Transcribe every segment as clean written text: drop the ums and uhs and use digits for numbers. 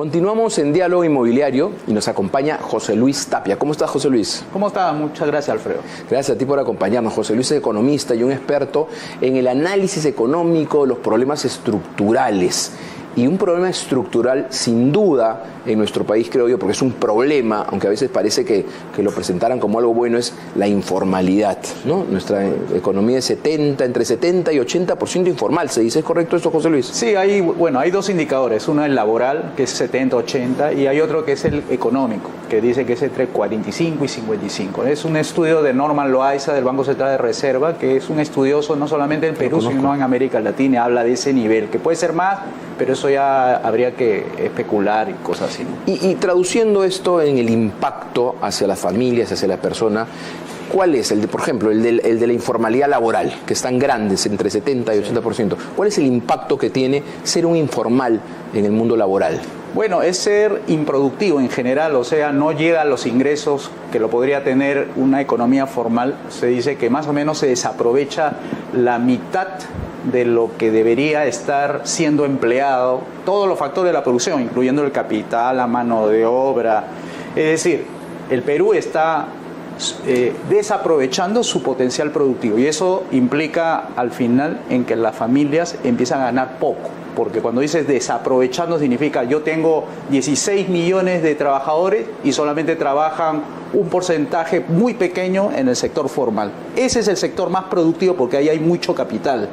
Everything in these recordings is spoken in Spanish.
Continuamos en Diálogo Inmobiliario y nos acompaña José Luis Tapia. ¿Cómo estás, José Luis? ¿Cómo estás? Muchas gracias, Alfredo. Gracias a ti por acompañarnos. José Luis es economista y un experto en el análisis económico de los problemas estructurales. Y un problema estructural, sin duda, en nuestro país, creo yo, porque es un problema, aunque a veces parece que lo presentaran como algo bueno, es la informalidad, ¿no? Nuestra economía es entre 70 y 80% informal. ¿Se dice? ¿Es correcto esto, José Luis? Sí, hay dos indicadores. Uno es el laboral, que es 70, 80, y hay otro que es el económico, que dice que es entre 45 y 55. Es un estudio de Norman Loaiza, del Banco Central de Reserva, que es un estudioso no solamente en Perú, sino en América Latina. Habla de ese nivel, que puede ser más, pero eso ya habría que especular y cosas así, ¿no? Y traduciendo esto en el impacto hacia las familias, hacia la persona, ¿cuál es por ejemplo, el de la informalidad laboral, que es tan grande, entre 70 y 80%? ¿Cuál es el impacto que tiene ser un informal en el mundo laboral? Bueno, es ser improductivo en general, o sea, no llega a los ingresos que lo podría tener una economía formal. Se dice que más o menos se desaprovecha la mitad de lo que debería estar siendo empleado, todos los factores de la producción, incluyendo el capital, la mano de obra. Es decir, el Perú está desaprovechando su potencial productivo, y eso implica al final en que las familias empiezan a ganar poco, porque cuando dices desaprovechando significa yo tengo 16 millones de trabajadores y solamente trabajan un porcentaje muy pequeño en el sector formal. Ese es el sector más productivo porque ahí hay mucho capital.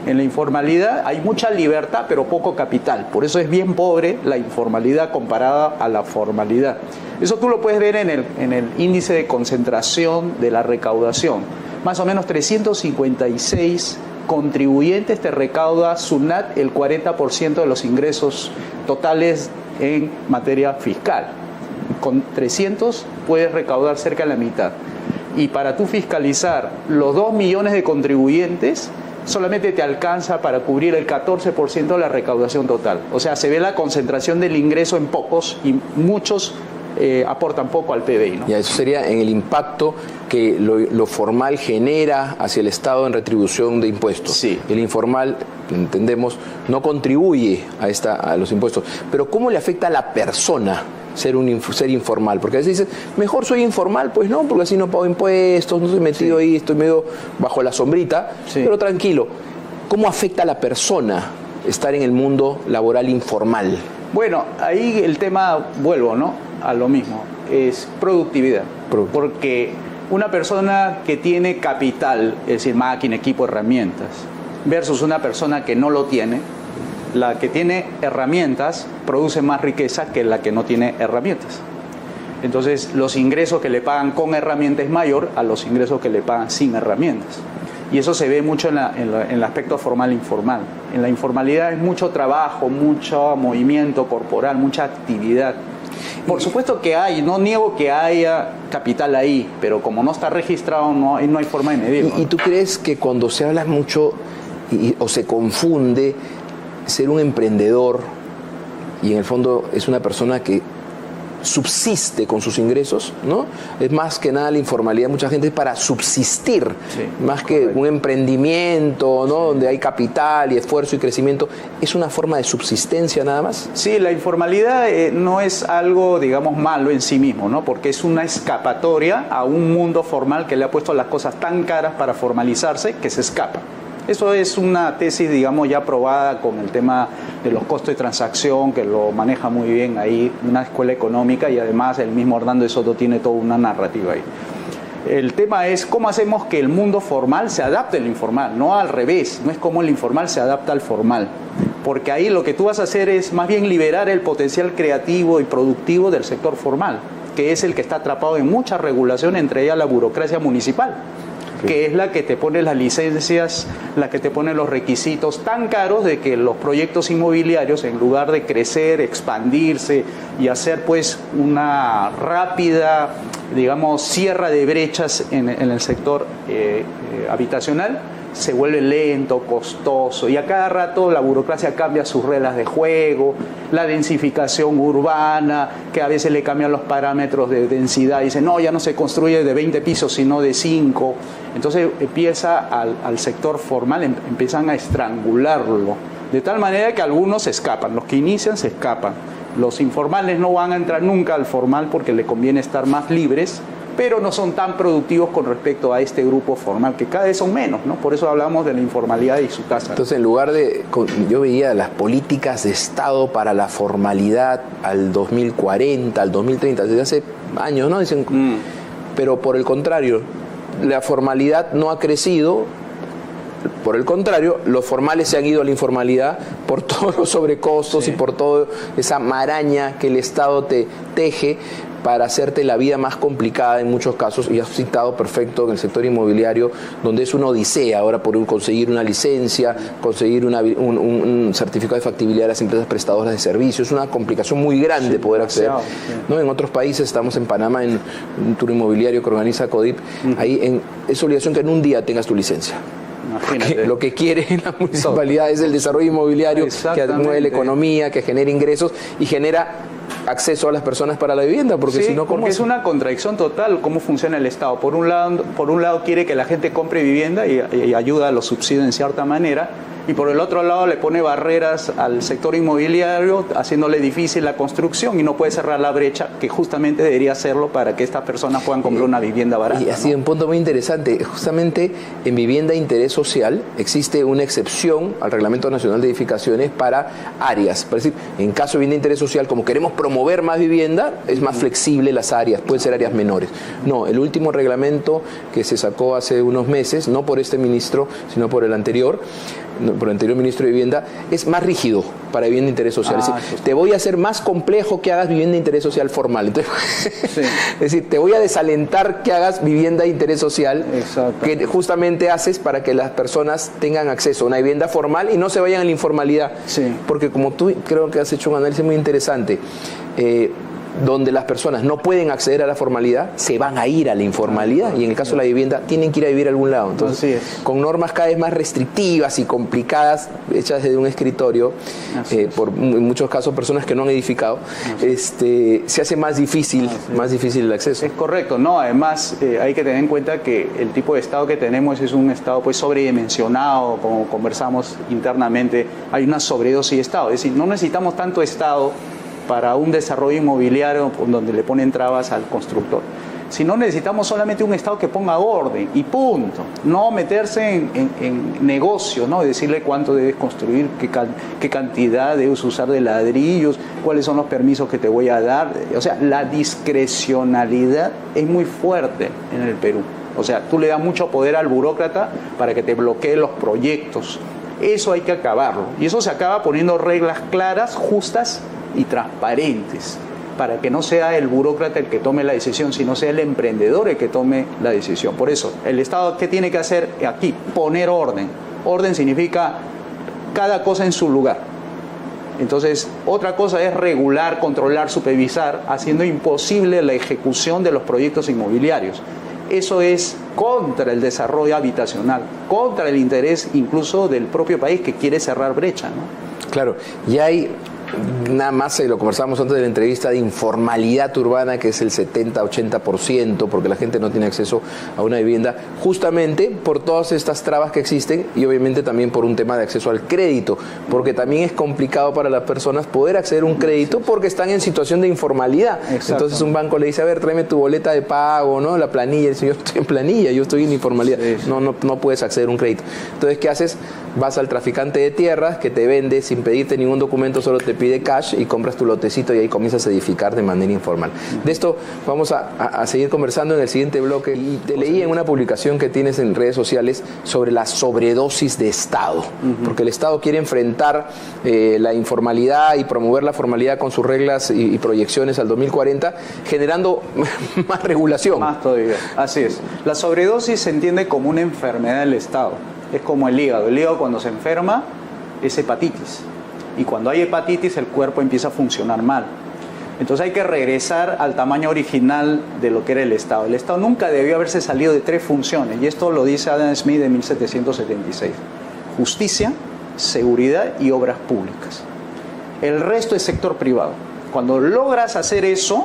En la informalidad hay mucha libertad, pero poco capital. Por eso es bien pobre la informalidad comparada a la formalidad. Eso tú lo puedes ver en el índice de concentración de la recaudación. Más o menos 356 contribuyentes te recauda SUNAT el 40% de los ingresos totales en materia fiscal. Con 300 puedes recaudar cerca de la mitad. Y para tú fiscalizar los 2 millones de contribuyentes, solamente te alcanza para cubrir el 14% de la recaudación total. O sea, se ve la concentración del ingreso en pocos y muchos aportan poco al PBI, ¿no? Ya, eso sería en el impacto que lo formal genera hacia el Estado en retribución de impuestos. Sí. El informal, entendemos, no contribuye a los impuestos. Pero ¿cómo le afecta a la persona ser informal? Porque a veces dices, mejor soy informal, pues no, porque así no pago impuestos, no estoy metido ahí, estoy medio bajo la sombrita, pero tranquilo. ¿Cómo afecta a la persona estar en el mundo laboral informal? Bueno, ahí el tema, vuelvo, ¿no?, a lo mismo, es productividad. Porque una persona que tiene capital, es decir, máquina, equipo, herramientas, versus una persona que no lo tiene, la que tiene herramientas produce más riqueza que la que no tiene herramientas. Entonces, los ingresos que le pagan con herramientas es mayor a los ingresos que le pagan sin herramientas. Y eso se ve mucho en el aspecto formal e informal. En la informalidad es mucho trabajo, mucho movimiento corporal, mucha actividad. Por supuesto que hay, no niego que haya capital ahí, pero como no está registrado, no hay forma de medirlo. ¿Y tú crees que cuando se habla mucho o se confunde ser un emprendedor y en el fondo es una persona que subsiste con sus ingresos, ¿no? Es más que nada la informalidad, mucha gente es para subsistir, más que un emprendimiento, ¿no?, donde hay capital y esfuerzo y crecimiento, ¿es una forma de subsistencia nada más? Sí, la informalidad no es algo, digamos, malo en sí mismo, ¿no?, porque es una escapatoria a un mundo formal que le ha puesto las cosas tan caras para formalizarse que se escapa. Eso es una tesis, digamos, ya probada con el tema de los costos de transacción, que lo maneja muy bien ahí una escuela económica, y además el mismo Hernando de Soto tiene toda una narrativa ahí. El tema es cómo hacemos que el mundo formal se adapte al informal, no al revés, no es cómo el informal se adapta al formal. Porque ahí lo que tú vas a hacer es más bien liberar el potencial creativo y productivo del sector formal, que es el que está atrapado en mucha regulación, entre ellas la burocracia municipal, que es la que te pone las licencias, la que te pone los requisitos tan caros de que los proyectos inmobiliarios, en lugar de crecer, expandirse y hacer pues una rápida, digamos, cierre de brechas en el sector habitacional, se vuelve lento, costoso, y a cada rato la burocracia cambia sus reglas de juego, la densificación urbana, que a veces le cambian los parámetros de densidad, y dicen, no, ya no se construye de 20 pisos, sino de 5. Entonces empieza al sector formal, empiezan a estrangularlo, de tal manera que algunos se escapan, los que inician se escapan. Los informales no van a entrar nunca al formal porque le conviene estar más libres, pero no son tan productivos con respecto a este grupo formal, que cada vez son menos, ¿no? Por eso hablamos de la informalidad y su tasa. Entonces, en lugar de... Yo veía las políticas de Estado para la formalidad al 2040, al 2030, desde hace años, ¿no? Dicen, pero por el contrario, la formalidad no ha crecido. Por el contrario, los formales se han ido a la informalidad por todos los sobrecostos y por toda esa maraña que el Estado te teje para hacerte la vida más complicada en muchos casos, y has citado perfecto en el sector inmobiliario, donde es una odisea ahora por conseguir una licencia, conseguir un certificado de factibilidad de las empresas prestadoras de servicios. Es una complicación muy grande poder acceder. ¿No? En otros países, estamos en Panamá en un tour inmobiliario que organiza CODIP, ahí es obligación que en un día tengas tu licencia. Lo que quiere la municipalidad es el desarrollo inmobiliario que mueve la economía, que genera ingresos y genera acceso a las personas para la vivienda, porque si no, ¿cómo? Porque es una contradicción total cómo funciona el Estado. Por un lado quiere que la gente compre vivienda y ayuda a los subsidios en cierta manera, y por el otro lado le pone barreras al sector inmobiliario, haciéndole difícil la construcción, y no puede cerrar la brecha que justamente debería hacerlo para que estas personas puedan comprar una vivienda barata. Y así, un punto muy interesante, justamente en vivienda de interés social existe una excepción al Reglamento Nacional de Edificaciones para áreas. Es decir, en caso de vivienda de interés social, como queremos promover más vivienda, es más flexible las áreas, pueden ser áreas menores. No, el último reglamento que se sacó hace unos meses, no por este ministro, sino por el anterior ministro de Vivienda, es más rígido para vivienda de interés social. Es decir, te voy a hacer más complejo que hagas vivienda de interés social formal. Entonces, es decir, te voy a desalentar que hagas vivienda de interés social, que justamente haces para que las personas tengan acceso a una vivienda formal y no se vayan a la informalidad. Porque como tú creo que has hecho un análisis muy interesante, donde las personas no pueden acceder a la formalidad, se van a ir a la informalidad, y en el caso de la vivienda tienen que ir a vivir a algún lado. Entonces, con normas cada vez más restrictivas y complicadas, hechas desde un escritorio, en muchos casos personas que no han edificado, se hace más difícil el acceso. Es correcto, ¿no? Además, hay que tener en cuenta que el tipo de Estado que tenemos es un Estado pues sobredimensionado, como conversamos internamente, hay una sobredosis de Estado, es decir, no necesitamos tanto Estado para un desarrollo inmobiliario donde le ponen trabas al constructor. Si no, necesitamos solamente un Estado que ponga orden y punto. No meterse en negocio, ¿no? Decirle cuánto debes construir, qué cantidad debes usar de ladrillos, cuáles son los permisos que te voy a dar. O sea, la discrecionalidad es muy fuerte en el Perú. O sea, tú le das mucho poder al burócrata para que te bloquee los proyectos. Eso hay que acabarlo. Y eso se acaba poniendo reglas claras, justas y transparentes, para que no sea el burócrata el que tome la decisión, sino sea el emprendedor el que tome la decisión. Por eso, el Estado, ¿qué tiene que hacer aquí? Poner orden. Orden significa cada cosa en su lugar. Entonces, otra cosa es regular, controlar, supervisar, haciendo imposible la ejecución de los proyectos inmobiliarios. Eso es contra el desarrollo habitacional, contra el interés incluso del propio país que quiere cerrar brecha, ¿no? Claro, y hay nada más, lo conversábamos antes de la entrevista, de informalidad urbana, que es el 70-80%, porque la gente no tiene acceso a una vivienda, justamente por todas estas trabas que existen, y obviamente también por un tema de acceso al crédito, porque también es complicado para las personas poder acceder a un crédito porque están en situación de informalidad. Entonces un banco le dice, a ver, tráeme tu boleta de pago, ¿no? La planilla. Y dice, yo estoy en planilla, yo estoy en informalidad. No puedes acceder a un crédito. Entonces, ¿qué haces? Vas al traficante de tierras que te vende sin pedirte ningún documento, solo te pide cash y compras tu lotecito y ahí comienzas a edificar de manera informal. De esto vamos a seguir conversando en el siguiente bloque. Y te leí en una publicación que tienes en redes sociales sobre la sobredosis de Estado, porque el Estado quiere enfrentar la informalidad y promover la formalidad con sus reglas y proyecciones al 2040, generando más regulación. Más todavía, así es. La sobredosis se entiende como una enfermedad del Estado. Es como el hígado. El hígado, cuando se enferma, es hepatitis. Y cuando hay hepatitis, el cuerpo empieza a funcionar mal. Entonces hay que regresar al tamaño original de lo que era el Estado. El Estado nunca debió haberse salido de 3 funciones, y esto lo dice Adam Smith en 1776. Justicia, seguridad y obras públicas. El resto es sector privado. Cuando logras hacer eso,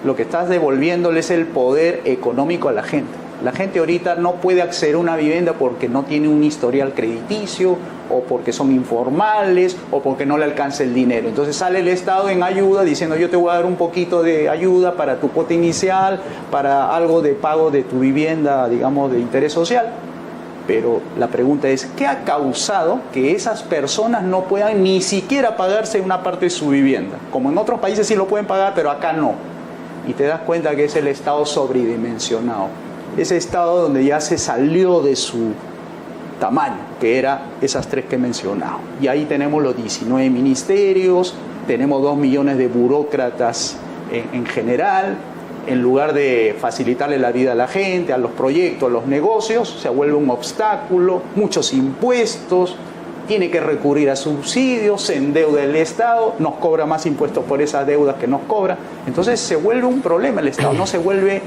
lo que estás devolviéndole es el poder económico a la gente. La gente ahorita no puede acceder a una vivienda porque no tiene un historial crediticio, o porque son informales, o porque no le alcanza el dinero. Entonces sale el Estado en ayuda diciendo: yo te voy a dar un poquito de ayuda para tu cuota inicial, para algo de pago de tu vivienda, digamos, de interés social. Pero la pregunta es, ¿qué ha causado que esas personas no puedan ni siquiera pagarse una parte de su vivienda? Como en otros países sí lo pueden pagar, pero acá no. Y te das cuenta que es el Estado sobredimensionado. Ese Estado donde ya se salió de su tamaño, que era esas tres que he mencionado. Y ahí tenemos los 19 ministerios, tenemos 2 millones de burócratas en general. En lugar de facilitarle la vida a la gente, a los proyectos, a los negocios, se vuelve un obstáculo, muchos impuestos, tiene que recurrir a subsidios, se endeuda el Estado, nos cobra más impuestos por esas deudas que nos cobra. Entonces se vuelve un problema el Estado, no se vuelve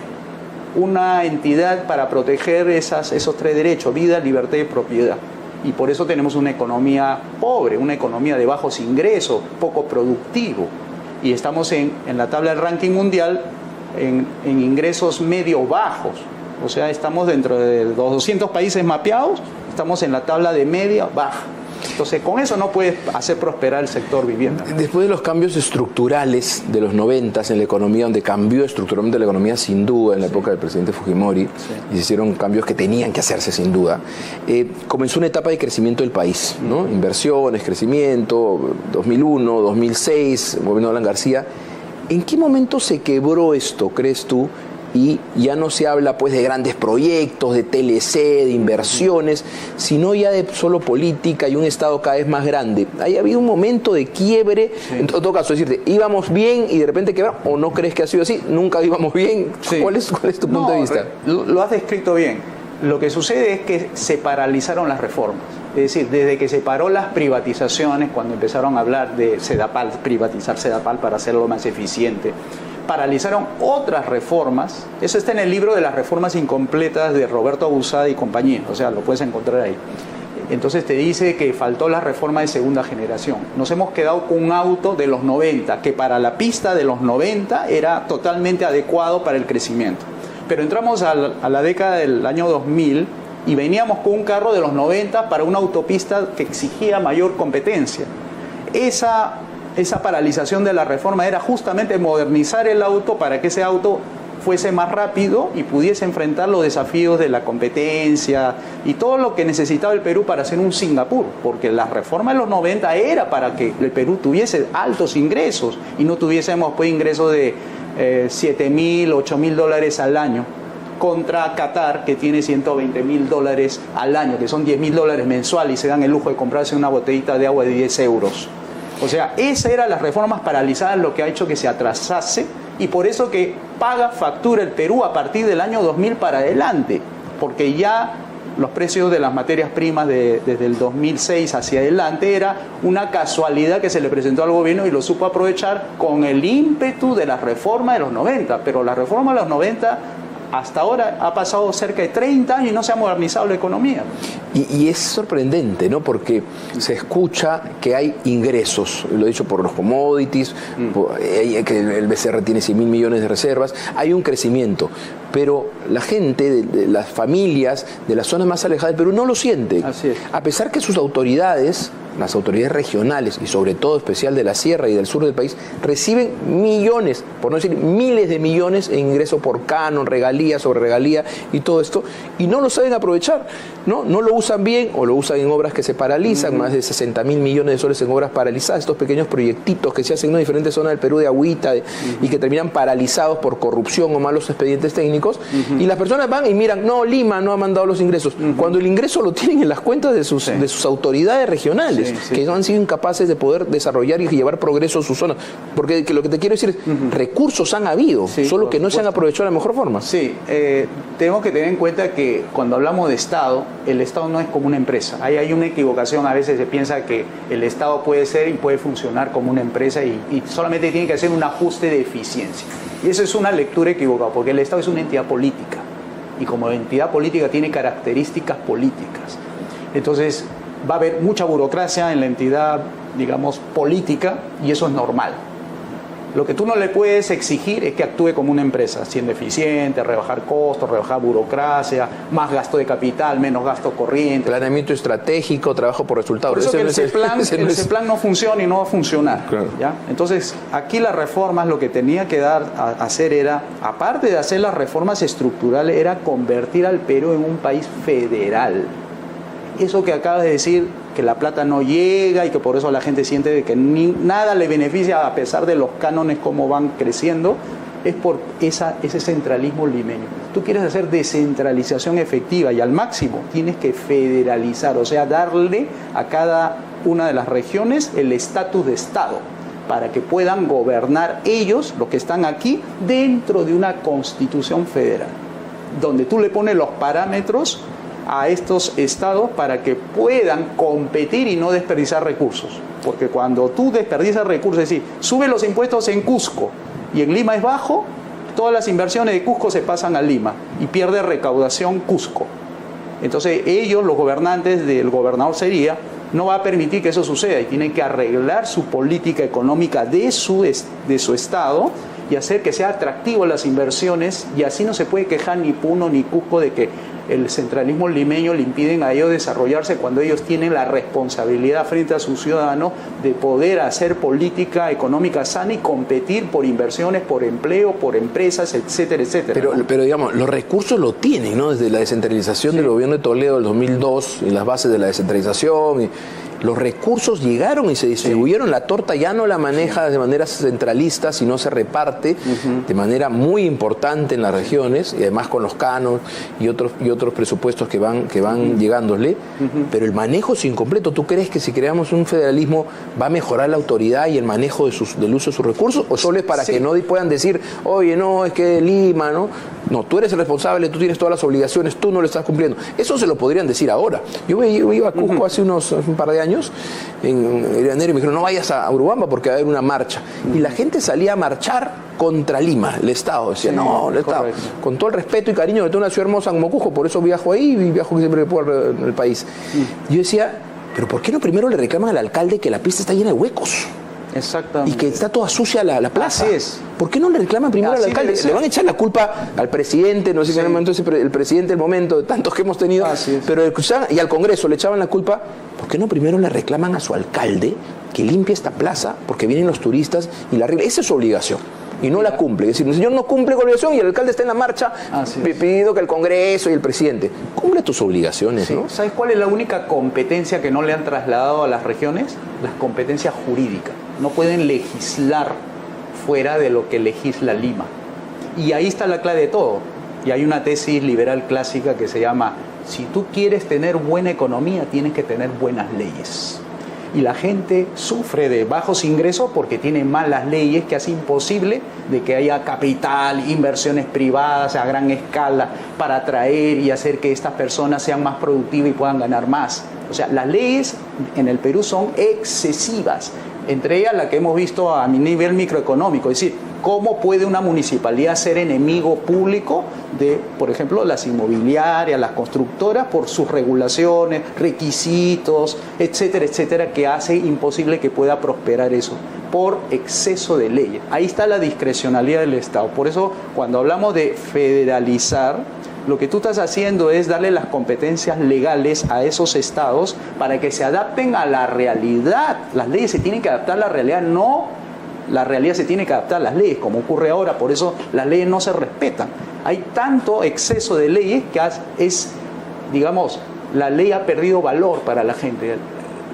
una entidad para proteger esos tres derechos: vida, libertad y propiedad. Y por eso tenemos una economía pobre, una economía de bajos ingresos, poco productivo. Y estamos en la tabla del ranking mundial en ingresos medio bajos. O sea, estamos dentro de los 200 países mapeados, estamos en la tabla de media baja. Entonces, con eso no puedes hacer prosperar el sector vivienda. Después de los cambios estructurales de los 90 en la economía, donde cambió estructuralmente la economía sin duda en la época del presidente Fujimori, y se hicieron cambios que tenían que hacerse sin duda, comenzó una etapa de crecimiento del país, ¿no? Inversiones, crecimiento, 2001, 2006, gobierno de Alan García. ¿En qué momento se quebró esto, crees tú? Y ya no se habla pues de grandes proyectos, de TLC, de inversiones, sino ya de solo política y un Estado cada vez más grande. ¿Ha habido un momento de quiebre? Sí. En todo caso, es decir, ¿íbamos bien y de repente quebramos? ¿O no crees que ha sido así? ¿Nunca íbamos bien? Sí. ¿Cuál es tu punto de vista? Lo has descrito bien. Lo que sucede es que se paralizaron las reformas. Es decir, desde que se paró las privatizaciones, cuando empezaron a hablar de Sedapal, privatizar Sedapal para hacerlo más eficiente, paralizaron otras reformas. Eso está en el libro de las reformas incompletas de Roberto Abusada y compañía, o sea, lo puedes encontrar ahí. Entonces te dice que faltó la reforma de segunda generación. Nos hemos quedado con un auto de los 90, que para la pista de los 90 era totalmente adecuado para el crecimiento. Pero entramos a la década del año 2000 y veníamos con un carro de los 90 para una autopista que exigía mayor competencia. Esa paralización de la reforma era justamente modernizar el auto para que ese auto fuese más rápido y pudiese enfrentar los desafíos de la competencia y todo lo que necesitaba el Perú para ser un Singapur, porque la reforma de los 90 era para que el Perú tuviese altos ingresos y no tuviésemos pues ingresos de $7,000, $8,000 al año, contra Qatar, que tiene $120,000 al año, que son $10,000 mensuales, y se dan el lujo de comprarse una botellita de agua de 10 euros. O sea, esas eran las reformas paralizadas, lo que ha hecho que se atrasase, y por eso que paga factura el Perú a partir del año 2000 para adelante, porque ya los precios de las materias primas desde el 2006 hacia adelante era una casualidad que se le presentó al gobierno y lo supo aprovechar con el ímpetu de la reforma de los 90, pero la reforma de los 90 hasta ahora ha pasado cerca de 30 años y no se ha modernizado la economía. Y es sorprendente, ¿no? Porque se escucha que hay ingresos, lo he dicho por los commodities, que el BCR tiene 100.000 millones de reservas, hay un crecimiento, pero la gente, de las familias de las zonas más alejadas del Perú no lo siente. Así es. A pesar que sus autoridades, las autoridades regionales y sobre todo especial de la sierra y del sur del país, reciben millones, por no decir miles de millones en ingreso por canon, regalía sobre regalía y todo esto, y no lo saben aprovechar, ¿no? No lo usan bien o lo usan en obras que se paralizan, más de 60.000 millones de soles en obras paralizadas, estos pequeños proyectitos que se hacen en diferentes zonas del Perú de agüita y que terminan paralizados por corrupción o malos expedientes técnicos, y las personas van y miran, no, Lima no ha mandado los ingresos, cuando el ingreso lo tienen en las cuentas de sus autoridades regionales, que no han sido incapaces de poder desarrollar y llevar progreso a sus zonas, porque lo que te quiero decir es, recursos han habido, solo que no se han aprovechado de la mejor forma. Sí, tenemos que tener en cuenta que cuando hablamos de Estado, el Estado no es como una empresa. Ahí hay una equivocación, a veces se piensa que el Estado puede ser y puede funcionar como una empresa y solamente tiene que hacer un ajuste de eficiencia. Y eso es una lectura equivocada, porque el Estado es una entidad política y como entidad política tiene características políticas. Entonces va a haber mucha burocracia en la entidad, digamos, política, y eso es normal. Lo que tú no le puedes exigir es que actúe como una empresa, siendo eficiente, rebajar costos, rebajar burocracia, más gasto de capital, menos gasto corriente. Planeamiento estratégico, trabajo por resultados. Por eso que el CEPLAN no funciona y no va a funcionar. Claro. ¿Ya? Entonces, aquí las reformas lo que tenía que hacer era, aparte de hacer las reformas estructurales, era convertir al Perú en un país federal. Eso que acabas de decir, que la plata no llega y que por eso la gente siente que nada le beneficia a pesar de los cánones como van creciendo, es por ese centralismo limeño. Tú quieres hacer descentralización efectiva y al máximo tienes que federalizar, o sea, darle a cada una de las regiones el estatus de Estado para que puedan gobernar ellos, los que están aquí, dentro de una constitución federal, donde tú le pones los parámetros a estos estados para que puedan competir y no desperdiciar recursos. Porque cuando tú desperdicias recursos, es decir, sube los impuestos en Cusco y en Lima es bajo, todas las inversiones de Cusco se pasan a Lima y pierde recaudación Cusco. Entonces ellos, los gobernantes del gobernador sería, no va a permitir que eso suceda y tienen que arreglar su política económica de su estado y hacer que sea atractivo las inversiones, y así no se puede quejar ni Puno ni Cusco de que el centralismo limeño le impiden a ellos desarrollarse cuando ellos tienen la responsabilidad frente a sus ciudadanos de poder hacer política económica sana y competir por inversiones, por empleo, por empresas, etcétera, etcétera. Pero digamos, los recursos lo tienen, ¿no? Desde la descentralización del gobierno de Toledo del 2002 y las bases de la descentralización. Los recursos llegaron y se distribuyeron, la torta ya no la maneja de manera centralista, sino se reparte de manera muy importante en las regiones, y además con los canos y otros presupuestos que van llegándole, pero el manejo es incompleto. ¿Tú crees que si creamos un federalismo va a mejorar la autoridad y el manejo del uso de sus recursos? ¿O solo es para que no puedan decir, oye, no, es que Lima, ¿no? No, tú eres el responsable, tú tienes todas las obligaciones, tú no lo estás cumpliendo. Eso se lo podrían decir ahora. Yo iba a Cusco hace un par de años, en enero, y me dijeron, no vayas a Urubamba porque va a haber una marcha. Y la gente salía a marchar contra Lima, el Estado. Decía, no, el Estado. Con todo el respeto y cariño de toda una ciudad hermosa como Cusco, por eso viajo ahí y viajo siempre que puedo en el país. Yo decía, pero ¿por qué no primero le reclaman al alcalde que la pista está llena de huecos? Exactamente. Y que está toda sucia la plaza. Así es. ¿Por qué no le reclaman primero al alcalde? Le van a echar la culpa al presidente, no sé si en el momento el presidente del momento, de tantos que hemos tenido, pero y al Congreso le echaban la culpa. ¿Por qué no primero le reclaman a su alcalde que limpie esta plaza? Porque vienen los turistas y la arregla. Esa es su obligación. Y no la cumple. Es decir, el señor no cumple con la obligación y el alcalde está en la marcha pidiendo que el Congreso y el presidente cumple tus obligaciones, ¿no? ¿Sabes cuál es la única competencia que no le han trasladado a las regiones? Las competencias jurídicas. No pueden legislar fuera de lo que legisla Lima. Y ahí está la clave de todo. Y hay una tesis liberal clásica que se llama, si tú quieres tener buena economía, tienes que tener buenas leyes. Y la gente sufre de bajos ingresos porque tiene malas leyes que hace imposible de que haya capital, inversiones privadas a gran escala para atraer y hacer que estas personas sean más productivas y puedan ganar más. O sea, las leyes en el Perú son excesivas, entre ellas la que hemos visto a nivel microeconómico, es decir, cómo puede una municipalidad ser enemigo público de, por ejemplo, las inmobiliarias, las constructoras, por sus regulaciones, requisitos, etcétera, etcétera, que hace imposible que pueda prosperar eso por exceso de leyes. Ahí está la discrecionalidad del Estado. Por eso, cuando hablamos de federalizar, lo que tú estás haciendo es darle las competencias legales a esos estados para que se adapten a la realidad. Las leyes se tienen que adaptar a la realidad, no la realidad se tiene que adaptar a las leyes, como ocurre ahora, por eso las leyes no se respetan. Hay tanto exceso de leyes que digamos, la ley ha perdido valor para la gente.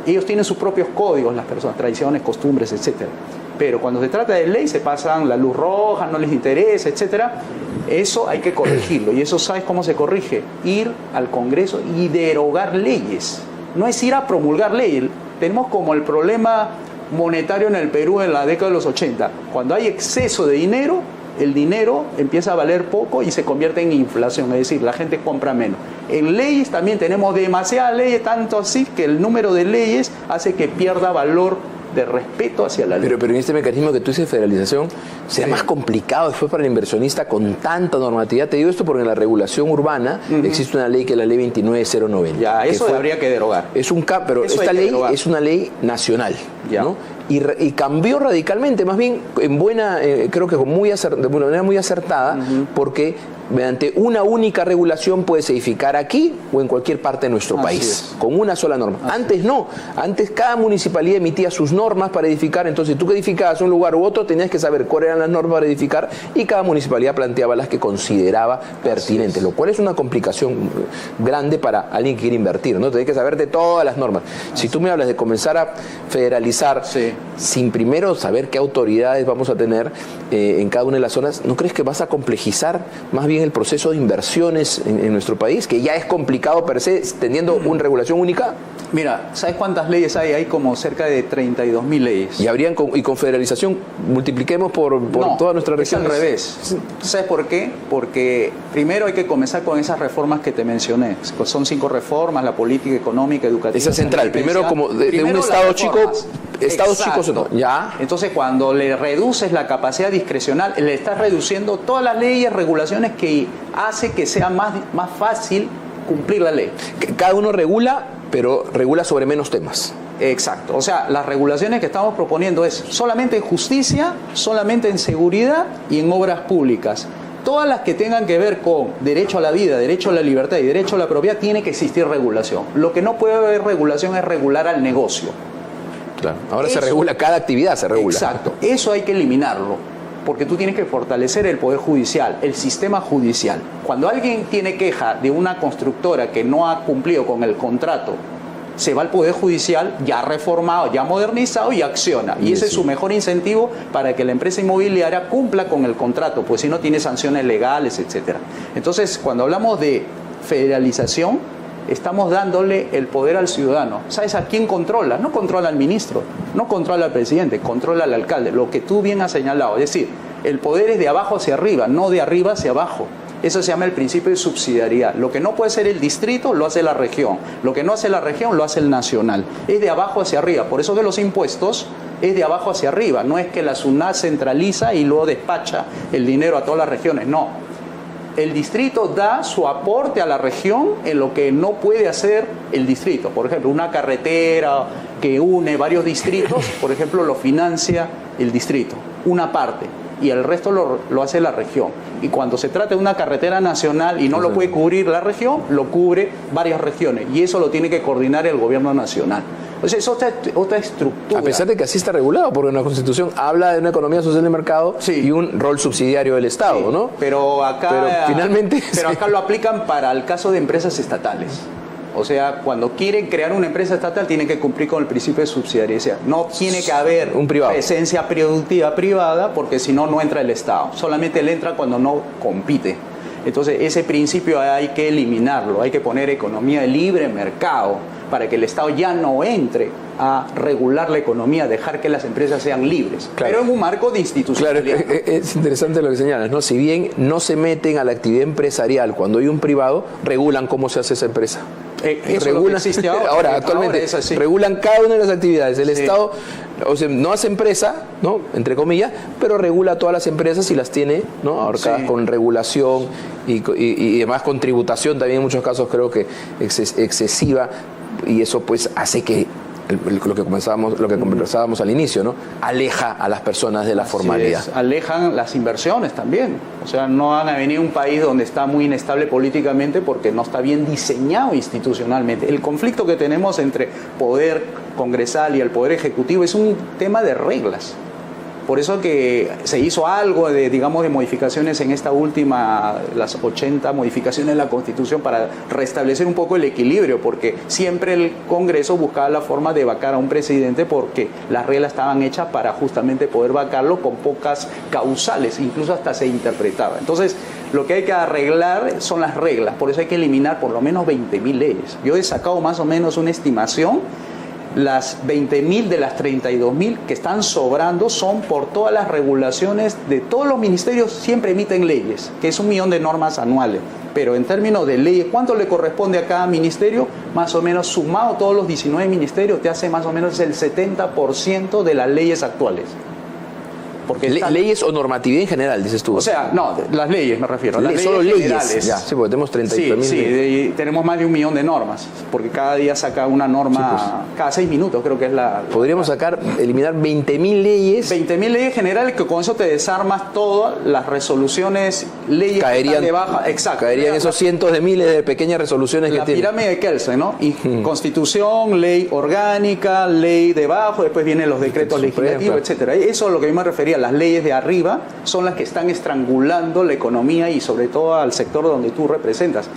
Ellos tienen sus propios códigos, las personas, tradiciones, costumbres, etcétera. Pero cuando se trata de ley se pasan la luz roja, no les interesa, etcétera. Eso hay que corregirlo. Y eso, ¿sabes cómo se corrige? Ir al Congreso y derogar leyes. No es ir a promulgar leyes. Tenemos como el problema monetario en el Perú en la década de los 80. Cuando hay exceso de dinero, el dinero empieza a valer poco y se convierte en inflación, es decir, la gente compra menos. En leyes también tenemos demasiadas leyes, tanto así que el número de leyes hace que pierda valor de respeto hacia la ley. Pero en este mecanismo que tú dices de federalización, sea más complicado después para el inversionista con tanta normatividad. Te digo esto porque en la regulación urbana existe una ley que es la ley 29090. Ya, eso habría que derogar. Pero esta ley es una ley nacional, ¿no? y cambió radicalmente, más bien en buena, creo que de una manera muy acertada, porque mediante una única regulación puedes edificar aquí o en cualquier parte de nuestro país, con una sola norma. Antes no, antes cada municipalidad emitía sus normas para edificar, entonces tú que edificabas un lugar u otro tenías que saber cuáles eran las normas para edificar y cada municipalidad planteaba las que consideraba pertinentes, lo cual es una complicación grande para alguien que quiere invertir, ¿no? Tienes que saber de todas las normas. Si tú me hablas de comenzar a federalizar sin primero saber qué autoridades vamos a tener en cada una de las zonas, ¿no crees que vas a complejizar más bien el proceso de inversiones en nuestro país, que ya es complicado per se, teniendo una regulación única? Mira, ¿sabes cuántas leyes hay? Hay como cerca de 32.000 leyes. Y habrían con federalización, multipliquemos por toda nuestra región. Es al revés. ¿Sabes por qué? Porque primero hay que comenzar con esas reformas que te mencioné. Son 5 reformas: la política económica, educativa. Esa es central. Primero, como de un Estado chico, Estados chicos no. Ya. Entonces, cuando le reduces la capacidad discrecional, le estás reduciendo todas las leyes, regulaciones que hace que sea más fácil cumplir la ley. Cada uno regula, pero regula sobre menos temas. Exacto. O sea, las regulaciones que estamos proponiendo es solamente en justicia, solamente en seguridad y en obras públicas. Todas las que tengan que ver con derecho a la vida, derecho a la libertad y derecho a la propiedad, tiene que existir regulación. Lo que no puede haber regulación es regular al negocio. Claro. Ahora se regula, cada actividad se regula. Exacto. Eso hay que eliminarlo, porque tú tienes que fortalecer el poder judicial, el sistema judicial. Cuando alguien tiene queja de una constructora que no ha cumplido con el contrato, se va al Poder Judicial ya reformado, ya modernizado y acciona. Y ese es su mejor incentivo para que la empresa inmobiliaria cumpla con el contrato, pues si no tiene sanciones legales, etcétera. Entonces, cuando hablamos de federalización, estamos dándole el poder al ciudadano. ¿Sabes a quién controla? No controla al ministro, no controla al presidente, controla al alcalde, lo que tú bien has señalado. Es decir, el poder es de abajo hacia arriba, no de arriba hacia abajo. Eso se llama el principio de subsidiariedad. Lo que no puede ser el distrito, lo hace la región. Lo que no hace la región, lo hace el nacional. Es de abajo hacia arriba. Por eso que los impuestos es de abajo hacia arriba. No es que la SUNAT centraliza y luego despacha el dinero a todas las regiones. No. El distrito da su aporte a la región en lo que no puede hacer el distrito. Por ejemplo, una carretera que une varios distritos, por ejemplo, lo financia el distrito, una parte, y el resto lo hace la región. Y cuando se trata de una carretera nacional y no lo puede cubrir la región, lo cubre varias regiones, y eso lo tiene que coordinar el gobierno nacional. Entonces es otra estructura. A pesar de que así está regulado, porque la Constitución habla de una economía social de mercado y un rol subsidiario del Estado, ¿no? Pero finalmente acá lo aplican para el caso de empresas estatales. O sea, cuando quieren crear una empresa estatal, tienen que cumplir con el principio de subsidiariedad. No tiene que haber presencia productiva privada, porque si no, no entra el Estado. Solamente él entra cuando no compite. Entonces, ese principio hay que eliminarlo. Hay que poner economía de libre mercado para que el Estado ya no entre a regular la economía, dejar que las empresas sean libres, pero en un marco de institucionalidad. Claro, es interesante lo que señalas, ¿no? Si bien no se meten a la actividad empresarial cuando hay un privado, regulan cómo se hace esa empresa. Eso regulan, existe ahora actualmente regulan cada una de las actividades. El Estado, o sea, no hace empresa, ¿no?, entre comillas, pero regula todas las empresas y las tiene, ¿no?, ahorcadas con regulación y además con tributación también en muchos casos creo que excesiva, y eso pues hace que lo que conversábamos al inicio, ¿no?, aleja a las personas de la formalidad. Alejan las inversiones también. O sea, no van a venir a un país donde está muy inestable políticamente porque no está bien diseñado institucionalmente. El conflicto que tenemos entre poder congresal y el poder ejecutivo es un tema de reglas. Por eso que se hizo algo de modificaciones en esta última, las 80 modificaciones de la Constitución para restablecer un poco el equilibrio, porque siempre el Congreso buscaba la forma de vacar a un presidente porque las reglas estaban hechas para justamente poder vacarlo con pocas causales, incluso hasta se interpretaba. Entonces, lo que hay que arreglar son las reglas, por eso hay que eliminar por lo menos 20.000 leyes. Yo he sacado más o menos una estimación. Las 20.000 de las 32.000 que están sobrando son por todas las regulaciones de todos los ministerios. Siempre emiten leyes, que es 1 millón de normas anuales. Pero en términos de leyes, ¿cuánto le corresponde a cada ministerio? Más o menos, sumado todos los 19 ministerios, te hace más o menos el 70% de las leyes actuales. Porque leyes o normatividad en general, dices tú. O sea, no, las leyes me refiero. Las solo leyes leyes. generales. Ya, sí, porque tenemos 30.000 Sí, leyes. y tenemos más de 1 millón de normas, porque cada día saca una norma, Sí, cada 6 minutos creo que es la... Podríamos eliminar 20.000 leyes. 20.000 leyes generales que con eso te desarmas todas las resoluciones, leyes que están de baja. Exacto. Caerían esos cientos de miles de pequeñas resoluciones que tienen. La pirámide de Kelsen, ¿no? Y constitución, ley orgánica, ley debajo, después vienen los decretos legislativos, claro. etcétera. Eso es lo que yo me refería. Las leyes de arriba son las que están estrangulando la economía y sobre todo al sector donde tú representas,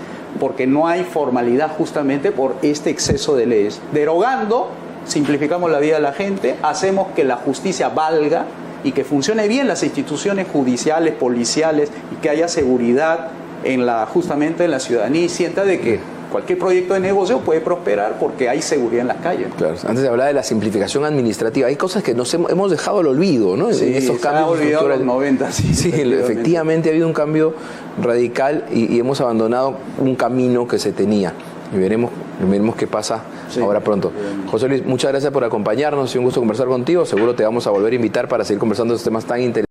porque no hay formalidad justamente por este exceso de leyes. Derogando, simplificamos la vida de la gente, hacemos que la justicia valga y que funcione bien las instituciones judiciales, policiales y que haya seguridad justamente en la ciudadanía y sienta de que cualquier proyecto de negocio puede prosperar porque hay seguridad en las calles. Claro, antes se hablaba de la simplificación administrativa. Hay cosas que hemos dejado al olvido, ¿no? Sí, en estos cambios se ha olvidado los 90. Sí, efectivamente ha habido un cambio radical y hemos abandonado un camino que se tenía. Y veremos qué pasa ahora pronto. José Luis, muchas gracias por acompañarnos. Ha sido un gusto conversar contigo. Seguro te vamos a volver a invitar para seguir conversando de estos temas tan interesantes.